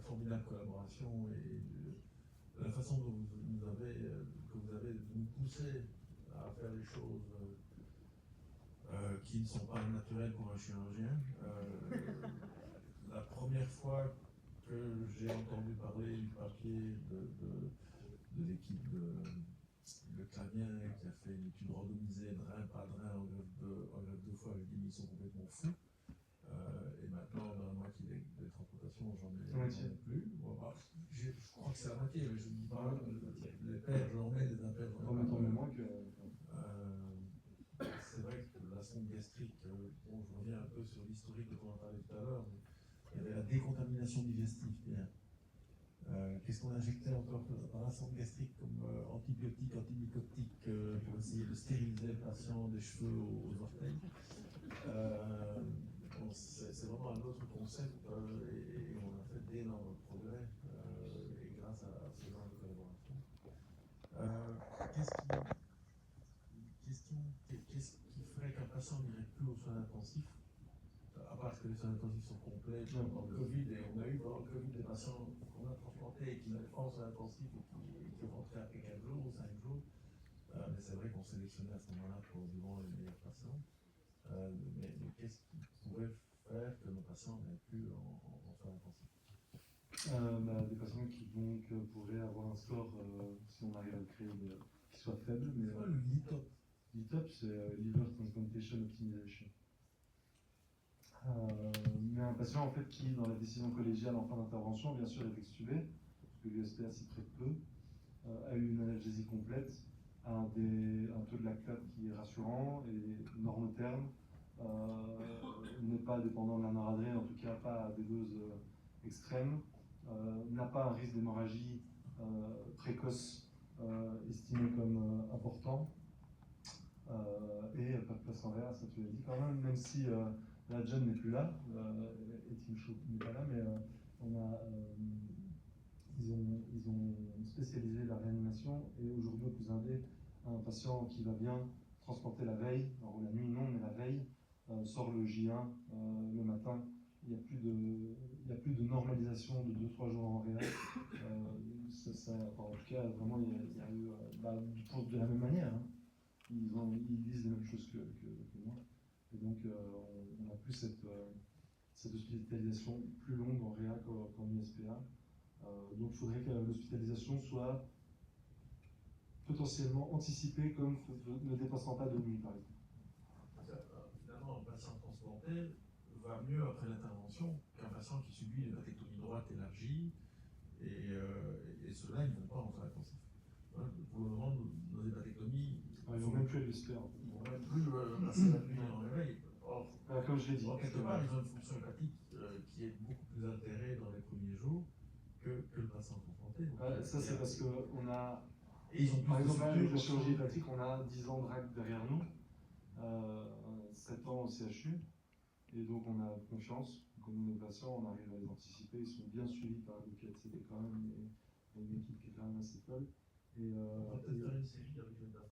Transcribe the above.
formidable collaboration et de la façon dont que vous avez nous poussé à faire les choses qui ne sont pas naturelles pour un chirurgien. La première fois que j'ai entendu parler du papier de l'équipe de Clavien qui a fait une étude randomisée, drain, pas drain, en greffe 2 fois, je dis mais ils sont complètement fous. Et maintenant, dans la moitié des transplantations, j'en ai plus. Bon, bah, je crois que c'est la moitié, mais je ne dis pas les paires, j'en mets des impaires. C'est vrai que la sonde gastrique, bon, je reviens un peu sur l'historique dont on a parlé tout à l'heure, mais il y avait la décontamination digestive. Qu'est-ce qu'on injectait encore dans la sonde gastrique comme antibiotiques, antibiotiques pour essayer de stériliser le patient des cheveux aux orteils. Bon, c'est vraiment un autre concept et on a fait d'énormes progrès et grâce à ce genre de collaboration. Qu'est-ce qui ferait qu'un patient n'irait plus aux soins intensifs, à part que les soins intensifs sont complets pendant le Covid, et on a eu pendant le Covid des patients qu'on a transplantés et qui n'allaient pas aux soins intensifs et qui rentraient après 4 jours ou 5 jours. Mais c'est vrai qu'on sélectionnait à ce moment-là probablement les meilleurs patients. Mais qu'est-ce qui pourrait faire que nos patients n'aient plus en soins intensifs? Des patients qui donc pourraient avoir un score, si on arrive à le créer, qui soit faible. Mais le LITOP. LITOP, c'est Liver Transplantation Optimization. Mais un patient en fait qui, dans la décision collégiale en fin d'intervention, bien sûr est extubé, parce que l'USPA s'y prête peu, a eu une analgésie complète, a un taux de lactate qui est rassurant et normotherme, n'est pas dépendant de la noradrénale, en tout cas pas à des doses extrêmes, n'a pas un risque d'hémorragie précoce estimé comme important, et pas de place en verre, ça tu l'as dit quand même si la John n'est plus là, et Tim Shaw n'est pas là, mais ils ont spécialisé la réanimation, et aujourd'hui au Cousin D, un patient qui va bien transplanter la veille, alors la nuit non, mais la veille, sort le J1 le matin. Il n'y a plus de normalisation de 2-3 jours en réel. En tout cas, vraiment, il y a eu de la même manière. Hein. Ils disent les mêmes choses que moi. Et donc, on n'a plus cette hospitalisation plus longue en réa qu'en ISPA. Donc, il faudrait que l'hospitalisation soit potentiellement anticipée comme ne dépassant pas de nuit, par exemple. Finalement, un patient transplanté va mieux après l'intervention qu'un patient qui subit une hépatectomie droite élargie, et ceux-là, ils ne vont pas en soins intensifs. Pour le moment, nos hépatectomies. Ils vont même plus à l'USPA. Ils vont même plus passer la nuit en réveil. Or, comme je l'ai dit. Quelque part, ils ont une fonction hépatique qui est beaucoup plus altérée dans les premiers jours que le patient transplanté. Ça, c'est parce qu'on a. Et ils ont par exemple, avec la chirurgie hépatique, on a 10 ans de RAC derrière nous, 7 ans au CHU, et donc on a confiance. Comme nos patients, on arrive à les anticiper, ils sont bien suivis par le PHCD quand même, et une équipe qui est quand même assez folle. On va peut-être faire une série avec